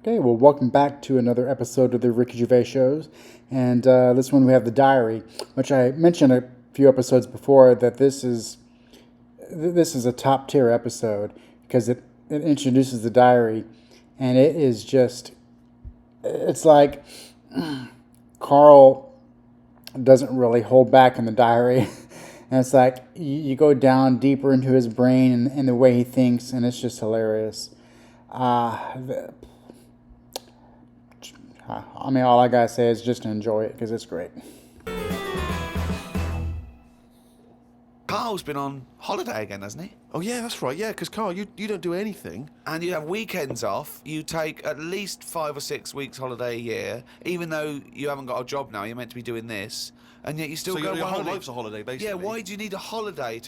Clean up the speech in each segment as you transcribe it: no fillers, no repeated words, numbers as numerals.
Okay, well, welcome back to another episode of the Ricky Gervais shows, and this one we have the diary, which I mentioned a few episodes before that this is a top tier episode because it introduces the diary, and it is just it's like Karl doesn't really hold back in the diary, and it's like you go down deeper into his brain and the way he thinks, and it's just hilarious. Uh, I mean, all I gotta say is just enjoy it because it's great. Carl's been on holiday again, hasn't he? Oh, yeah, that's right. Yeah, because, Karl, you don't do anything. And you have weekends off. You take at least 5 or 6 weeks holiday a year, even though you haven't got a job now. You're meant to be doing this, and yet you still So go your on whole holiday. life's a holiday, basically. Yeah, why do you need a holiday?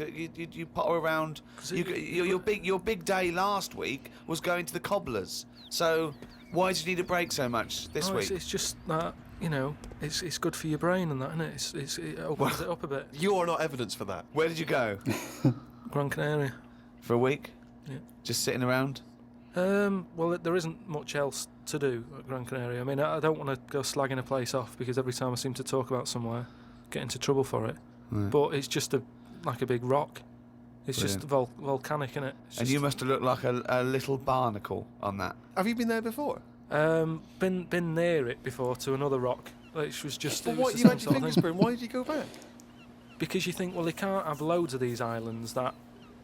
You potter around. Your big day last week was going to the cobblers. So why do you need a break so much this week? It's just that, it's good for your brain and that, isn't it? It opens it up a bit. You are not evidence for that. Where did you go? Gran Canaria. For a week? Yeah. Just sitting around? Well, there isn't much else to do at Gran Canaria. I mean, I don't want to go slagging a place off because every time I seem to talk about somewhere, I get into trouble for it. Right. But it's just like a big rock. It's Brilliant. just volcanic, isn't it? And you must have looked like a little barnacle on that. Have you been there before? Been near it before to another rock, which was just. But It was what, the you same had your sort of fingers thing. burned. Why did you go back? Because you think, well, they can't have loads of these islands that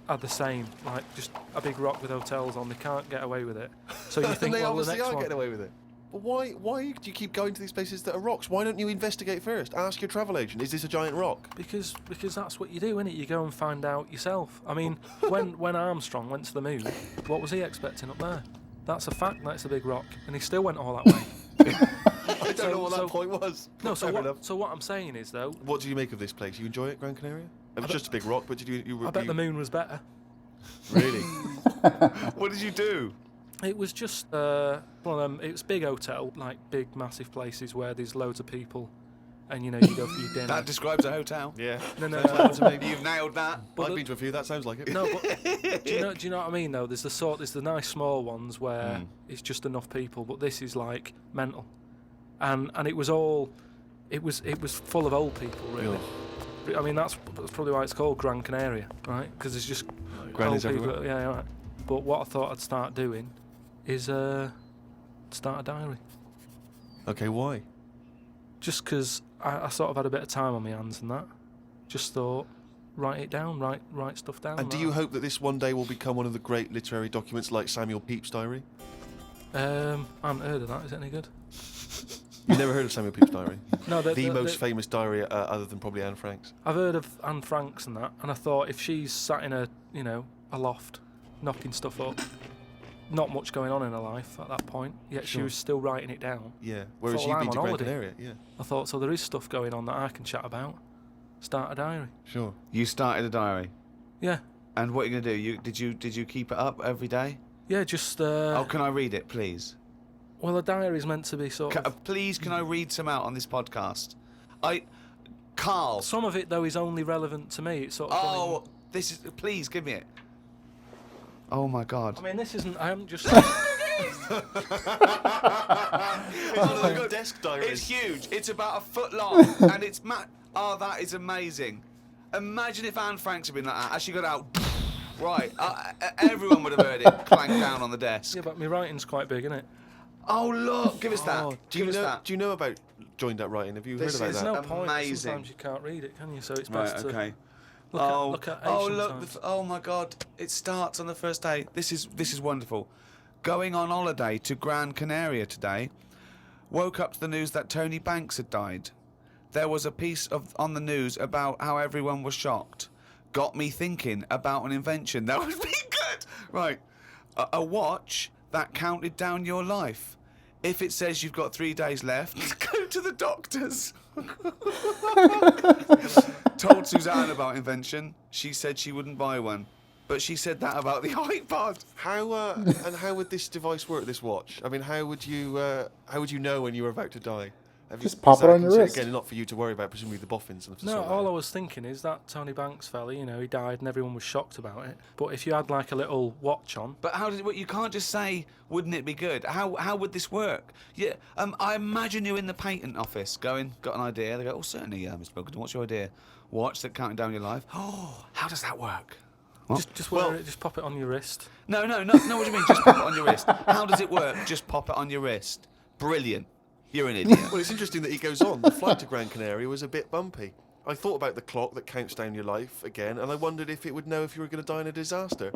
are the same, like just a big rock with hotels on. They can't get away with it. So you think, And they well, the obviously next are one. getting away with it. But why do you keep going to these places that are rocks? Why don't you investigate first? Ask your travel agent, is this a giant rock? Because that's what you do, innit? You go and find out yourself. I mean, when Armstrong went to the moon, what was he expecting up there? That's a fact. That's a big rock, and he still went all that way. I don't know what that point was. No, Fair enough. so what I'm saying is though, What do you make of this place? You enjoy it, Gran Canaria? It was just a big rock, but did you I bet the moon was better. Really? What did you do? It was just one of them. It was big hotel, like big massive places where there's loads of people, and you go for your dinner. That describes a hotel. Yeah. No. You've nailed that. I've been to a few, that sounds like it. No, but do you know what I mean though? There's the nice small ones where it's just enough people, but this is like mental, and it was full of old people really. I mean that's probably why it's called Gran Canaria, right? Because it's just Grannies old people. everywhere. Yeah, right. But what I thought I'd start doing is start a diary. Okay, why? Just because I sort of had a bit of time on my hands and that. Just thought, write it down, write stuff down. And do you hope that this one day will become one of the great literary documents like Samuel Pepys' diary? I haven't heard of that. Is it any good? You've never heard of Samuel Pepys' diary? No, The most famous diary other than probably Anne Frank's. I've heard of Anne Frank's and that, and I thought if she's sat in a loft, knocking stuff up, not much going on in her life at that point, yet she Sure. was still writing it down. Yeah, whereas Thought, you've well, been I'm to on Gran holiday. Canaria, yeah. I thought, so there is stuff going on that I can chat about. Start a diary. Sure. You started a diary. Yeah, And what are you going to do? Did you keep it up every day? yeah. Just Oh, can I read it, please? well, a diary is meant to be sort of. Please, can I read some out on this podcast? Karl. Some of it though is only relevant to me. It's sort of. Oh, this is. Please give me it. Oh my God. I mean, this isn't. I haven't just. It's one of those desk diaries. It's huge. It's about a foot long, and it's Oh, that is amazing. Imagine if Anne Frank had been like that. As she got out, right, everyone would have heard it clank down on the desk. Yeah, but my writing's quite big, isn't it? Oh look, give us that. Oh, do give you us know? that. Do you know about joined up writing? Have you This heard is about There's that? no point. amazing. Sometimes you can't read it, can you? So it's Right, best okay. to look at ancient look! times. Oh my God! It starts on the first day. This is wonderful. Going on holiday to Gran Canaria today. Woke up to the news that Tony Banks had died. There was a piece on the news about how everyone was shocked. Got me thinking about an invention that would be good. Right, a watch that counted down your life. If it says you've got 3 days left, go to the doctors. Told Suzanne about Invention. She said she wouldn't buy one. But she said that about the iPod. How would this device work? This watch? I mean, how would you know when you were about to die? Just pop it on your considered, wrist. Again, not for you to worry about, presumably the boffins. And No, all I was thinking is that Tony Banks fella, he died and everyone was shocked about it. But if you had like a little watch on... But how did it work? You can't just say, wouldn't it be good? How would this work? Yeah, I imagine you in the patent office going, got an idea. They go, oh, certainly, Mr. Pilkington, what's your idea? Watch that counting down your life. Oh, how does that work? What? Just wear it, just pop it on your wrist. No, what do you mean? Just pop it on your wrist. How does it work? Just pop it on your wrist. Brilliant. You're an idiot. Well, it's interesting that he goes on. The flight to Gran Canaria was a bit bumpy. I thought about the clock that counts down your life again, and I wondered if it would know if you were going to die in a disaster.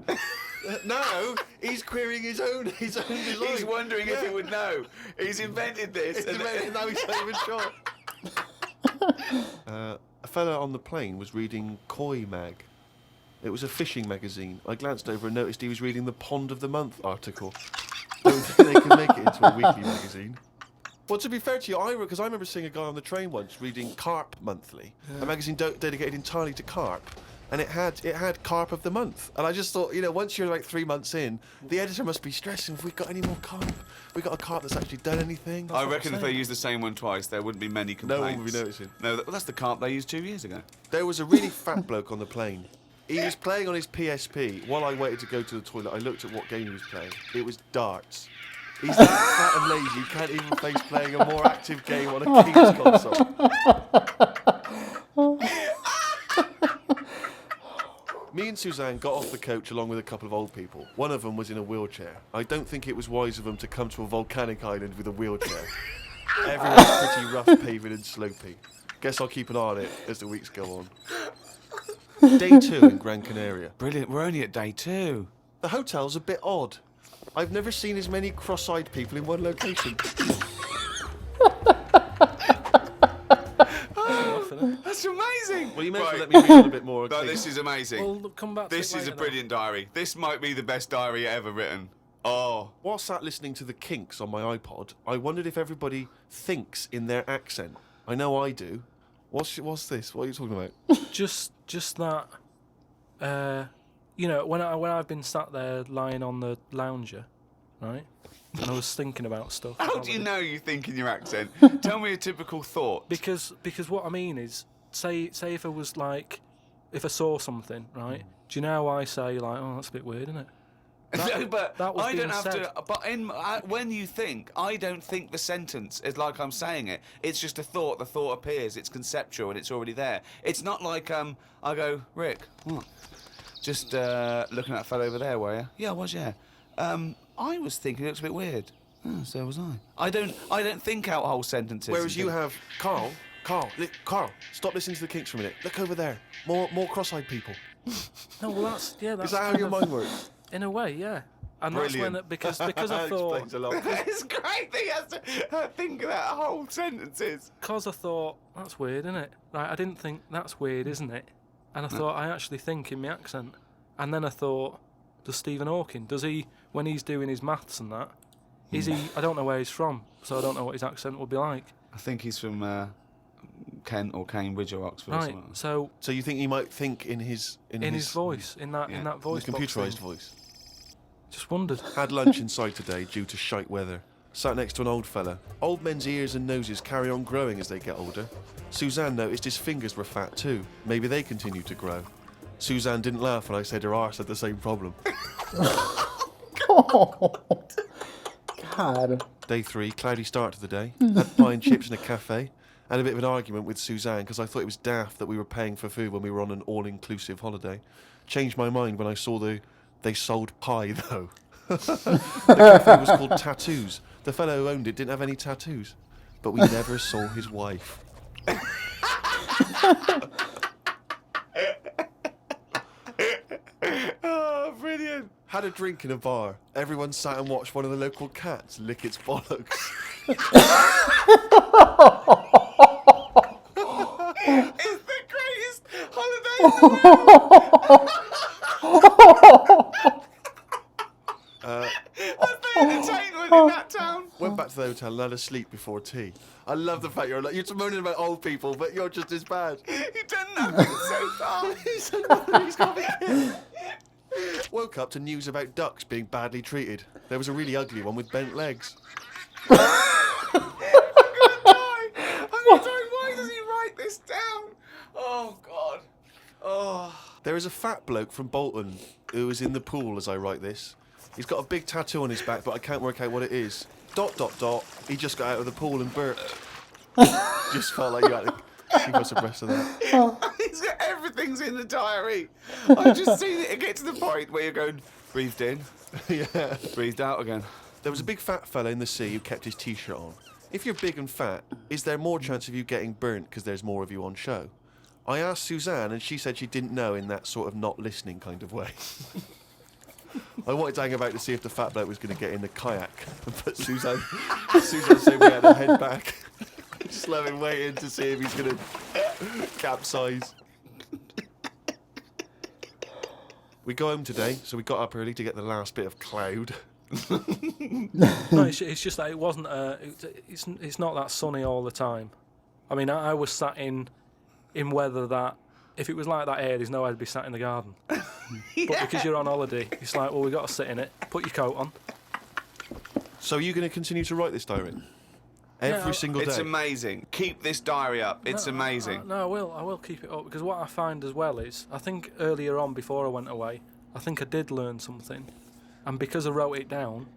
Now he's querying his own design. He's wondering if he would know. He's invented this. Now he's not even sure. A fella on the plane was reading Koi Mag. It was a fishing magazine. I glanced over and noticed he was reading the Pond of the Month article. Don't think they can make it into a weekly magazine. Well, to be fair to you, because I remember seeing a guy on the train once reading Carp Monthly, a magazine dedicated entirely to carp, and it had Carp of the Month. And I just thought, once you're like 3 months in, the editor must be stressing. Have we got any more carp? We got a carp that's actually done anything? I reckon if they used the same one twice, there wouldn't be many complaints. No one would be noticing. No, that's the carp they used 2 years ago. There was a really fat bloke on the plane. He was playing on his PSP. While I waited to go to the toilet, I looked at what game he was playing. It was darts. He's that fat and lazy, he can't even face playing a more active game on a King's console. Me and Suzanne got off the coach along with a couple of old people. One of them was in a wheelchair. I don't think it was wise of them to come to a volcanic island with a wheelchair. Everyone's pretty rough paving and slopey. Guess I'll keep an eye on it as the weeks go on. Day 2 in Gran Canaria. Brilliant, we're only at day 2. The hotel's a bit odd. I've never seen as many cross-eyed people in one location. That's amazing. Well, you may as well let me read on a bit more. No, this is amazing. Well, come back to This it is a later, brilliant diary. This might be the best diary ever written. Oh. While sat listening to the Kinks on my iPod, I wondered if everybody thinks in their accent. I know I do. What's this? What are you talking about? Just that, when I've been sat there lying on the lounger, right, and I was thinking about stuff. How do you know you think in your accent? Tell me a typical thought. Because what I mean is, say if I was like, if I saw something, right? Do you know how I say like, oh, that's a bit weird, isn't it? No, but that was I don't being have said. to. But when you think, I don't think the sentence is like I'm saying it. It's just a thought. The thought appears. It's conceptual and it's already there. It's not like I go, Rick, what? Just looking at that fellow over there, were you? Yeah, I was. Yeah. I was thinking it looks a bit weird. Oh, so was I. I don't think out whole sentences. Whereas you have Karl, stop listening to the Kinks for a minute. Look over there. More cross-eyed people. No, well that's Is that how your mind works? In a way, yeah. And Brilliant. that's when because I thought Explains a lot. It's great that he has to think of that whole sentences. because I thought that's weird, isn't it? Right, I didn't think that's weird, isn't it? And I thought I actually think in my accent. And then I thought, does Stephen Hawking, does he, when he's doing his maths and that, is he? I don't know where he's from, so I don't know what his accent would be like. I think he's from Kent or Cambridge or Oxford. Or Right. something like that. So So you think he might think in his voice, in that Yeah. voice, the box computerised thing. voice? Just wondered. Had lunch inside today due to shite weather. Sat next to an old fella. Old men's ears and noses carry on growing as they get older. Suzanne noticed his fingers were fat too. Maybe they continue to grow. Suzanne didn't laugh when I said her arse had the same problem. God. Day 3, cloudy start to the day. Had pie and chips in a cafe. Had a bit of an argument with Suzanne because I thought it was daft that we were paying for food when we were on an all-inclusive holiday. Changed my mind when I saw they sold pie though. The cafe was called Tattoos. The fellow who owned it didn't have any tattoos. But we never saw his wife. Oh, brilliant. Had a drink in a bar. Everyone sat and watched one of the local cats lick its bollocks. It's the greatest holiday in the world. That's the entertainment in that town. Went back to the hotel and had a sleep before tea. I love the fact you're moaning about old people, but you're just as bad. You've done nothing so far. He's got me killed. Woke up to news about ducks being badly treated. There was a really ugly one with bent legs. There is a fat bloke from Bolton who is in the pool as I write this. He's got a big tattoo on his back, but I can't work out what it is. ... He just got out of the pool and burped. Just felt like you had to keep us abreast of that. Everything's in the diary. I've just seen it get to the point where you're going, breathed in, Yeah. breathed out again. There was a big fat fella in the sea who kept his t-shirt on. If you're big and fat, is there more chance of you getting burnt because there's more of you on show? I asked Suzanne, and she said she didn't know in that sort of not listening kind of way. I wanted to hang about to see if the fat bloke was going to get in the kayak, but Suzanne said we had to head back, slow and waiting to see if he's going to capsize. We go home today, so we got up early to get the last bit of cloud. No, it's just that it wasn't. It's not that sunny all the time. I mean, I was sat in weather that if it was like that here, there's no way I'd be sat in the garden. Yeah. But because you're on holiday, it's like, well, we got to sit in it. Put your coat on. So are you going to continue to write this diary? Every single day? It's amazing. Keep this diary up. It's amazing. No, I will keep it up because what I find as well is, I think earlier on before I went away, I think I did learn something, and because I wrote it down,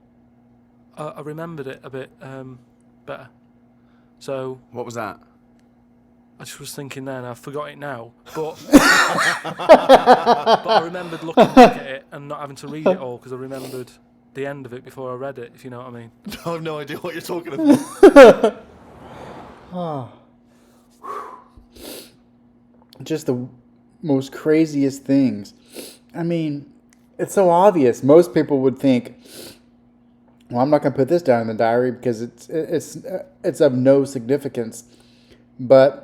I remembered it a bit better. So What was that? I just was thinking then, I forgot it now, but but I remembered looking back at it and not having to read it all because I remembered the end of it before I read it, if you know what I mean. I have no idea what you're talking about. Just the most craziest things. I mean, it's so obvious. Most people would think, well, I'm not going to put this down in the diary because it's of no significance. But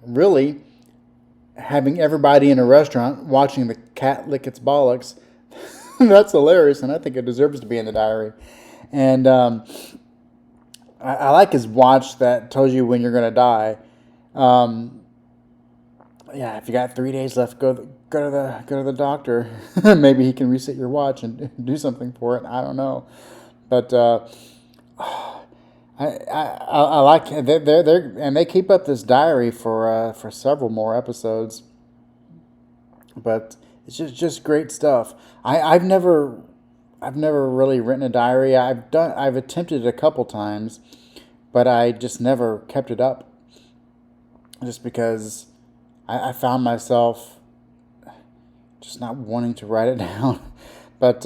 really, having everybody in a restaurant watching the cat lick its bollocks, that's hilarious, and I think it deserves to be in the diary. And I like his watch that tells you when you're going to die. Yeah, if you got 3 days left, go to the doctor. Maybe he can reset your watch and do something for it. I don't know, but I like they're and they keep up this diary for several more episodes. But it's just great stuff. I've never really written a diary. I've attempted it a couple times, but I just never kept it up. Just because I found myself just not wanting to write it down. But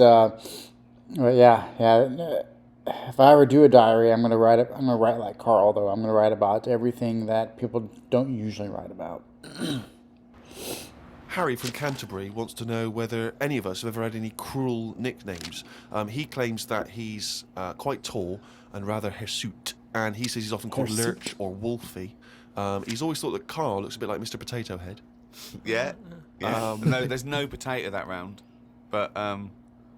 yeah. If I ever do a diary, I'm gonna write like Karl, though. I'm gonna write about everything that people don't usually write about. Harry from Canterbury wants to know whether any of us have ever had any cruel nicknames. He claims that he's quite tall and rather hirsute, and he says he's often called Hirsute? Lurch or Wolfie. He's always thought that Karl looks a bit like Mr. Potato Head. Yeah. No, there's no potato that round, but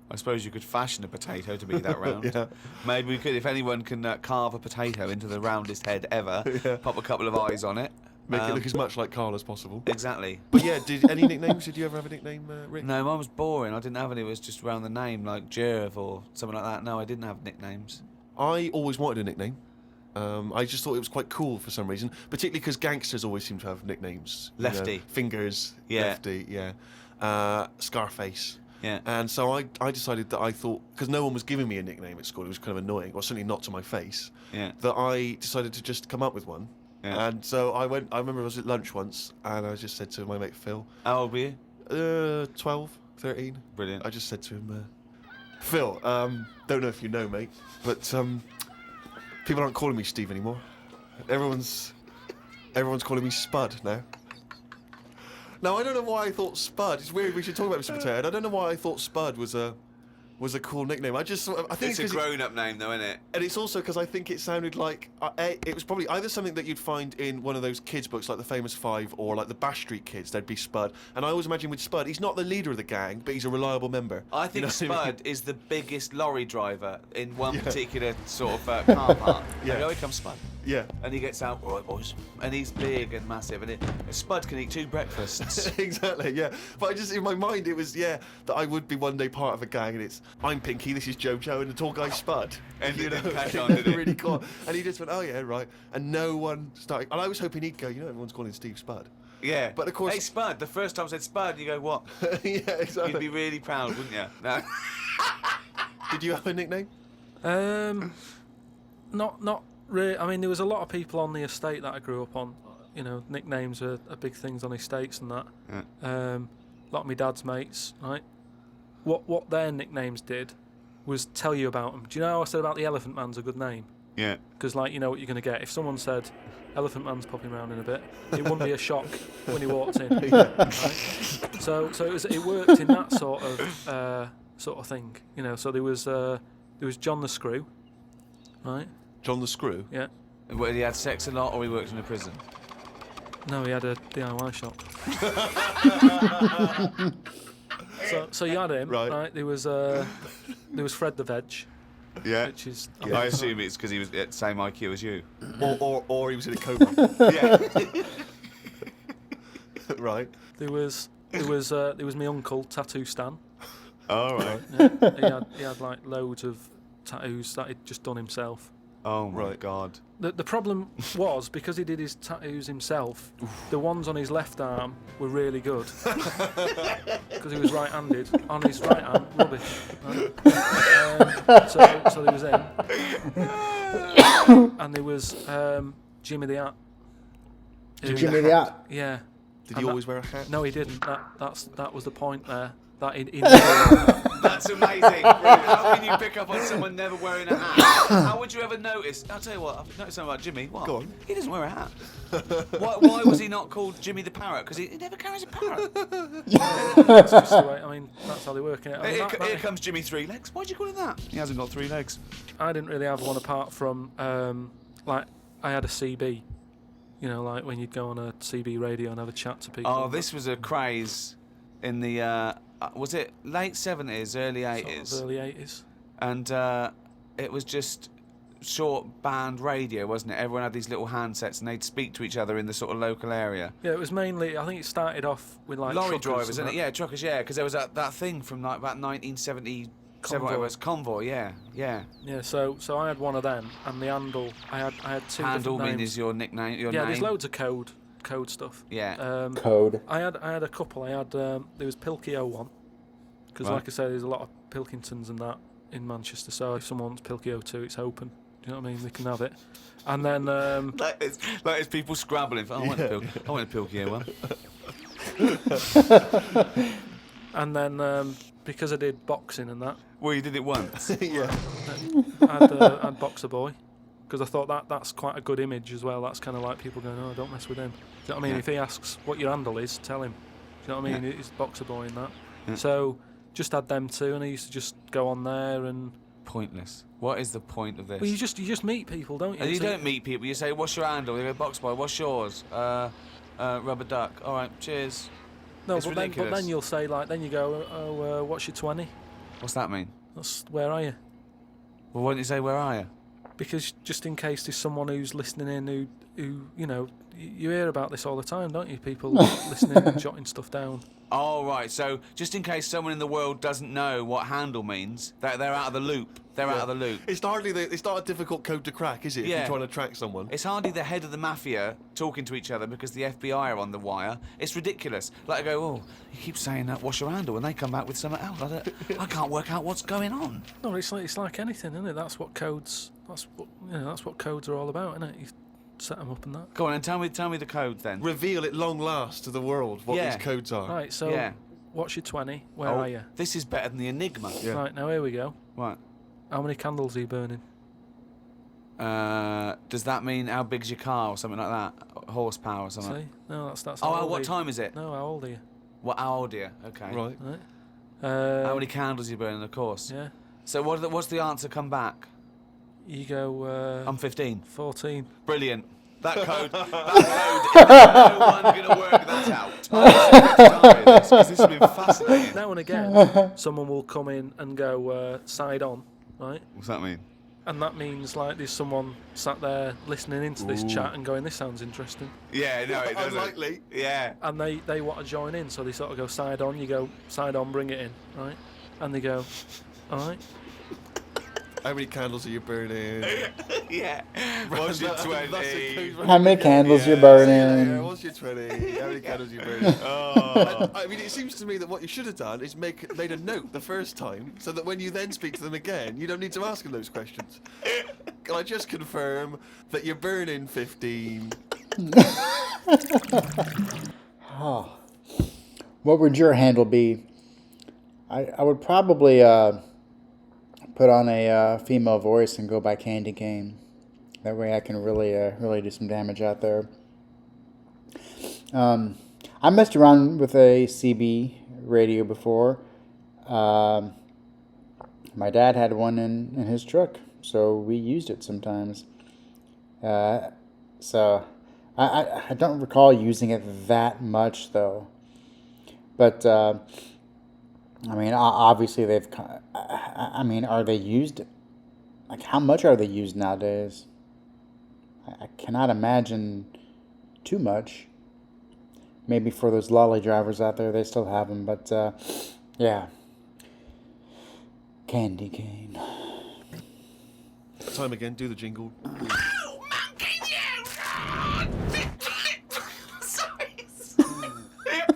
I suppose you could fashion a potato to be that round. Yeah. Maybe we could, if anyone can carve a potato into the roundest head ever, pop a couple of eyes on it. Make it look as much like Karl as possible. Exactly. But yeah, any nicknames? Did you ever have a nickname, Rick? No, mine was boring. I didn't have any. It was just around the name, like Gervais or something like that. No, I didn't have nicknames. I always wanted a nickname. I just thought it was quite cool for some reason, particularly because gangsters always seem to have nicknames. Lefty. You know, Fingers. Yeah. Lefty, yeah. Scarface. Yeah. And so I decided that I thought, because no one was giving me a nickname at school, it was kind of annoying, or certainly not to my face, Yeah. that I decided to just come up with one. Yeah. And so I remember I was at lunch once, and I just said to my mate Phil, How old were you? 12, 13. Brilliant. I just said to him, Phil, don't know if you know, mate, but people aren't calling me Steve anymore. Everyone's calling me Spud now. Now, I don't know why I thought Spud. It's weird. We should talk about Mr. Potato Head. I don't know why I thought Spud was a cool nickname. I think It's a grown-up name, though, isn't it? and it's also because I think it sounded like it was probably either something that you'd find in one of those kids' books, like the Famous Five, or like the Bash Street Kids. There'd be Spud, and I always imagine with Spud, he's not the leader of the gang, but he's a reliable member. I think You know what I mean? Spud is the biggest lorry driver in one particular sort of car park. Yeah. Oh, here comes Spud. Yeah. And he gets out, all right, boys. And he's big and massive. And Spud can eat 2 breakfasts. Exactly, yeah. But I just, in my mind, it was, that I would be one day part of a gang, and it's, I'm Pinky, this is Jojo, and the tall guy's Spud. And you it know, didn't catch on, did it? really cool. And he just went, oh yeah, right. And no one started, and I was hoping he'd go, everyone's calling Steve Spud. Yeah. But of course- Hey, Spud. The first time I said Spud, you go, what? Yeah, exactly. You'd be really proud, wouldn't you? No. Did you have a nickname? Not really. I mean, there was a lot of people on the estate that I grew up on. You know, nicknames are big things on estates and that. Yeah. A lot of my dad's mates, right? What their nicknames did was tell you about them. Do you know how I said about the Elephant Man's a good name? Yeah. Because, like, you know what you're going to get. If someone said, Elephant Man's popping around in a bit, it wouldn't be a shock when he walked in. Right? So it worked in that sort of thing. You know, so there was John the Screw, right? John the Screw? Yeah. Well, he had sex a lot, or he worked in a prison? No, he had a DIY shop. So you had him, right? There was Fred the Veg, Yeah. which is I assume it's because he was at the same IQ as you. Or he was in a coma. Yeah. Right. there was my uncle Tattoo Stan. All right. Yeah, he had like loads of tattoos that he'd just done himself. Oh my Right. God. The problem was, because he did his tattoos himself, the ones on his left arm were really good. Because he was right-handed. On his right arm, rubbish. Right? So there was him. And there was Jimmy the Hat. Jimmy the Hat. Yeah. Did he always wear a hat? No, he didn't. That was the point there. That he That's amazing. Brilliant. How can you pick up on someone never wearing a hat? How would you ever notice? I'll tell you what, I've noticed something about Jimmy. What? Go on. He doesn't wear a hat. Why was he not called Jimmy the Parrot? Because he never carries a parrot. That's just the way. I mean, that's how they work in it. I mean, Here comes Jimmy Three Legs. Why'd you call him that? He hasn't got 3 legs. I didn't really have one apart from like I had a CB. You know, like when you'd go on a CB radio and have a chat to people. Oh, this was a craze in the was it late 70s, early 80s? Sort of early 80s. And it was just short band radio, wasn't it? Everyone had these little handsets and they'd speak to each other in the sort of local area. Yeah, it was mainly. I think it started off with like Lorry truckers drivers, and isn't it? that. Yeah, truckers, yeah, because there was that thing from like about 1977, Convoy. whatever it was, Convoy, yeah. Yeah, so I had one of them, and the handle. I had two Handle different mean names. is your nickname, your Yeah, name. there's loads of code stuff. Yeah. Code. I had a couple. I had there was Pilky 01, because Right. like I said, there's a lot of Pilkingtons and that in Manchester. So if someone wants Pilky 02, it's open. Do you know what I mean? They can have it. And then Like it's people scrabbling. For, I want a Pilky here one. and then because I did boxing and that, Well, you did it once. Yeah. I had Boxer Boy, because I thought that's quite a good image as well. That's kind of like people going, oh, don't mess with him. Do you know what I mean? Yeah. If he asks what your handle is, tell him. Do you know what I mean? Yeah. It's Boxer Boy and that. Yeah. So just had them two, and I used to just go on there and. Pointless. What is the point of this? Well, you just meet people, don't you? And you So- don't meet people. You say, "What's your handle?" They go, "Box Boy." What's yours? Rubber duck. All right, cheers. No, It's but ridiculous. then you'll say like, then you go, oh, what's your 20? What's that mean? That's where are you? Well, why don't you say, "Where are you?" Because just in case there's someone who's listening in who you know, you hear about this all the time, don't you? People listening and jotting stuff down. Oh, right. So just in case someone in the world doesn't know what handle means, they're out of the loop. They're out of the loop. It's not a difficult code to crack, is it? If Yeah. you're trying to track someone. It's hardly the head of the mafia talking to each other because the FBI are on the wire. It's ridiculous. Like I go, oh, you keep saying that, what's your handle? And they come back with something else. I can't work out what's going on. No, it's like anything, isn't it? That's what codes are all about, isn't it? You set them up and that. Go on and tell me the code then. Reveal at long last to the world what Yeah. these codes are. Right, so Yeah. what's your 20? Where Oh, are you? This is better than the Enigma. Yeah. Right, now here we go. Right. How many candles are you burning? Does that mean how big's your car or something like that? Horsepower or something? See? No, that's Oh, how old what are you? time is it? No, how old are you? What, how old are you? Okay. Right. Right. How many candles are you burning, of course? Yeah. So what's the answer come back? You go I'm 15. 14. Brilliant. That code is no one going to work that out. Because this has been fascinating. Now and again, someone will come in and go side on, right? What's that mean? And that means like there's someone sat there listening into this chat and going, this sounds interesting. Yeah, no, it doesn't. Unlikely. Yeah. And they want to join in, so they sort of go side on, you go side on, bring it in, right? And they go, all right. How many candles are you burning? Yeah. What's your 20? How many candles you're Yeah, burning? what's your 20? How many candles are you burning? Oh. I mean, it seems to me that what you should have done is made a note the first time, so that when you then speak to them again, you don't need to ask them those questions. Can I just confirm that you're burning 15? Oh. What would your handle be? I would probably put on a female voice and go by Candy Cane. That way I can really do some damage out there. I messed around with a CB radio before. My dad had one in his truck, so we used it sometimes. So I don't recall using it that much though. But I mean, obviously they've. I mean, are they used? Like, how much are they used nowadays? I cannot imagine too much. Maybe for those lolly drivers out there, they still have them. But yeah, Candy Cane. Time again. Do the jingle.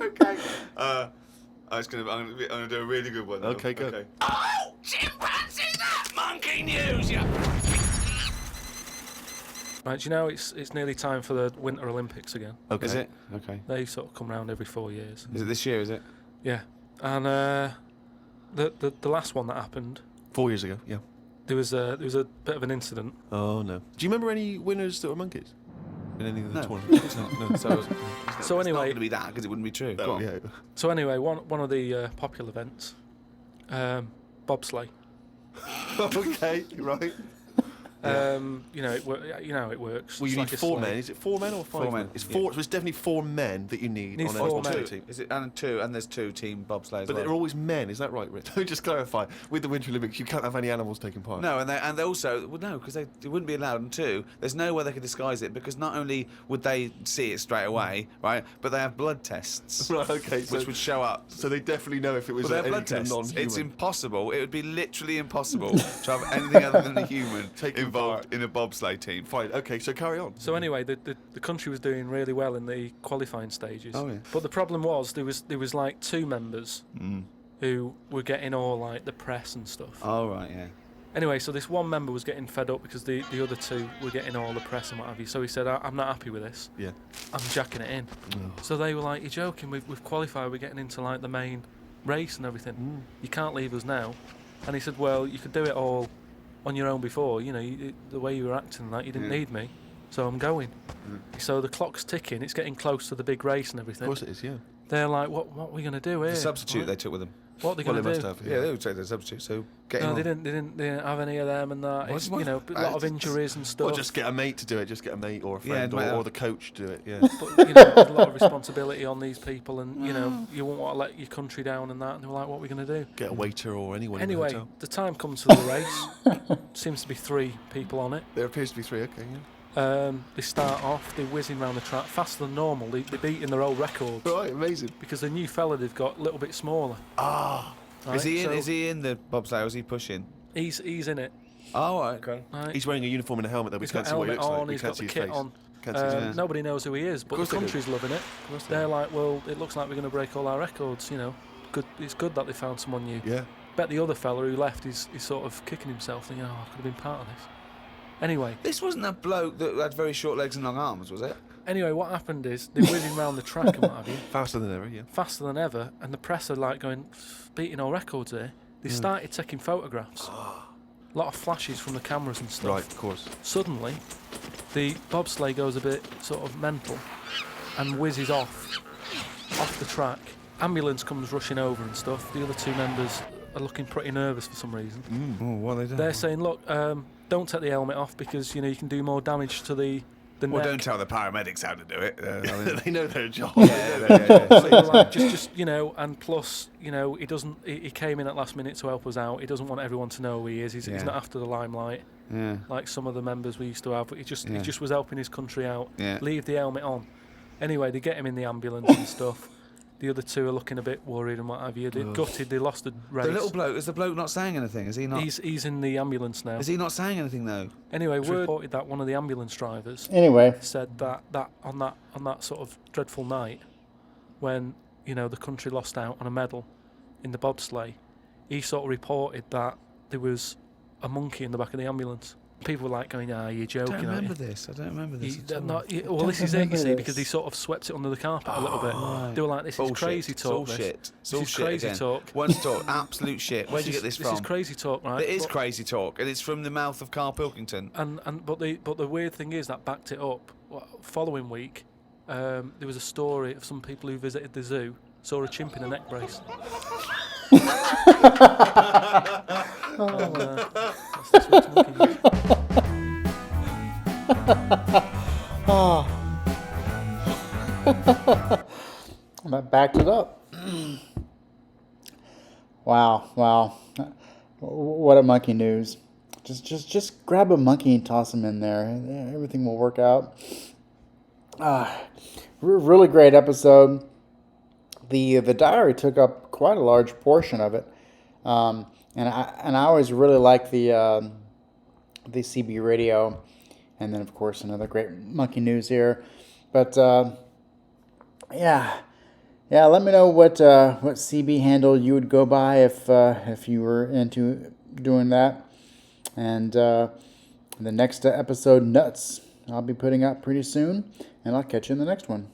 Okay. I'm gonna do a really good one. Though. Okay, go. Okay. Oh, chimpanzees! Monkey news, yeah. Right, do you know it's nearly time for the Winter Olympics again? Okay. Is it? Okay. They sort of come round every 4 years. Is it this year? Is it? Yeah, and the last one that happened, 4 years ago. Yeah. there was a bit of an incident. Oh no. Do you remember any winners that were monkeys in any of the No. tournaments? No. So So it's not anyway- going to be that because it wouldn't be true. Go on. yeah. So anyway, one of the popular events, bobsleigh. Okay. Right. You know how it works. Well, you It's need like a 4 sleigh. men. Is it 4 men or 5 4 men, It's yeah. 4. So it's definitely 4 men that you need Need on four a men. bobsleigh team. Is it and there's 2 team bobsleighs. But well. they're always men. Is that right, Rich? Let me just clarify. With the Winter Olympics, you can't have any animals taking part. No, and they also no, because they wouldn't be allowed. And 2, there's no way they could disguise it because not only would they see it straight away, right, but they have blood tests, Right. Okay. which would show up. So they definitely know if it was Well, they have any blood kind of tests. non-human. It's impossible. It would be literally impossible to have anything other than a human Taking involved part. in a bobsleigh team. Fine. Okay. So carry on. So anyway, the country was doing really well in the qualifying stages. Oh, yeah. But the problem was there was like 2 members who were getting all like the press and stuff. Oh right, yeah. Anyway, so this one member was getting fed up because the other 2 were getting all the press and what have you. So he said, I'm not happy with this. Yeah. I'm jacking it in. So they were like, you're joking, we've qualified, we're getting into like the main race and everything. You can't leave us now. And he said, well, you could do it all on your own before, you know, the way you were acting and that, you didn't Yeah. need me. So I'm going. So the clock's ticking, it's getting close to the big race and Of everything. course it is. Yeah. They're like, what are we going to do here? The substitute Right? they took with them. What are they Well, going they to must do? have. Yeah, they would take the substitute. So get him No, on. they didn't have any of them and that. What? It's, you know, a lot of injuries and stuff. Or just get a mate to do it. Just get a mate or a Yeah, friend mate, or the coach to do it. Yeah. But, you know, there's a lot of responsibility on these people, and you know, you won't want to let your country down and that. And they were like, "What are we going to do?" Get a waiter or anyone. in the Anyway, hotel. the time comes for the race. Seems to be 3 people on it. There appears to be 3. Okay. Yeah. They start off, they're whizzing around the track faster than normal. They're beating their old records Right. Amazing. because the new fella they've got a little bit smaller. Ah. Right? Is he in? So Is he in the bobsleigh? Or is he pushing? He's in it. Oh, right, okay. Right? He's wearing a uniform and a helmet that we He's can't got see what he helmet looks like. on. We He's can't got see the his kit face. on. Can't see his face. Nobody knows who he is, but course the they do. country's loving it. Of course they They're do. like, well, it looks like we're going to break all our records. You know, good. It's good that they found someone new. Yeah. Bet the other fella who left is sort of kicking himself, thinking, "Oh, I could have been part of this." Anyway, This wasn't a bloke that had very short legs and long arms, was it? what happened is they're whizzing around the track and what have you, Faster than ever. Yeah. faster than ever, and the press are like going, beating all records here. They started taking photographs. A lot of flashes from the cameras and stuff. Right. Of course. Suddenly, the bobsleigh goes a bit sort of mental and whizzes off the track. Ambulance comes rushing over and stuff. The other 2 members are looking pretty nervous for some reason. Oh, what are they doing? They're saying, look, don't take the helmet off because, you know, you can do more damage to the well, neck. don't tell the paramedics how to do it. They know their job. So you're like, just you know, and plus, you know, he came in at last minute to help us out. He doesn't want everyone to know who he is. He's Yeah. not after the limelight Yeah. like some of the members we used to have. He just Yeah. was helping his country out. Yeah. Leave the helmet on. Anyway, they get him in the ambulance and stuff. The other two are looking a bit worried and what have you. They're gutted. They lost the race. The little bloke, is the bloke not saying anything? Is he not? He's in the ambulance now. Is he not saying anything though? Anyway, word reported that one of the ambulance drivers Anyway, said that on that sort of dreadful night when the country lost out on a medal in the bobsleigh, he sort of reported that there was a monkey in the back of the ambulance. People were like going, you're joking. I don't remember this. Well, this is it, you see, because he sort of swept it under the carpet a little bit. Right. They were like, this is crazy talk. It's all shit. This is crazy talk. One talk, absolute shit. Where'd you get this from? This is crazy talk, right? It is crazy talk, and it's from the mouth of Karl Pilkington. But the weird thing is that backed it up. Following week, there was a story of some people who visited the zoo saw a chimp in a neck brace. That's this week's monkey news. That backed it up. Wow. What a monkey news. Just grab a monkey and toss him in there. Everything will work out. Really great episode. The diary took up quite a large portion of it. And I always really like the CB radio. And then, of course, another great monkey news here. But, yeah, let me know what CB handle you would go by if you were into doing that. And the next episode, Nuts, I'll be putting out pretty soon. And I'll catch you in the next one.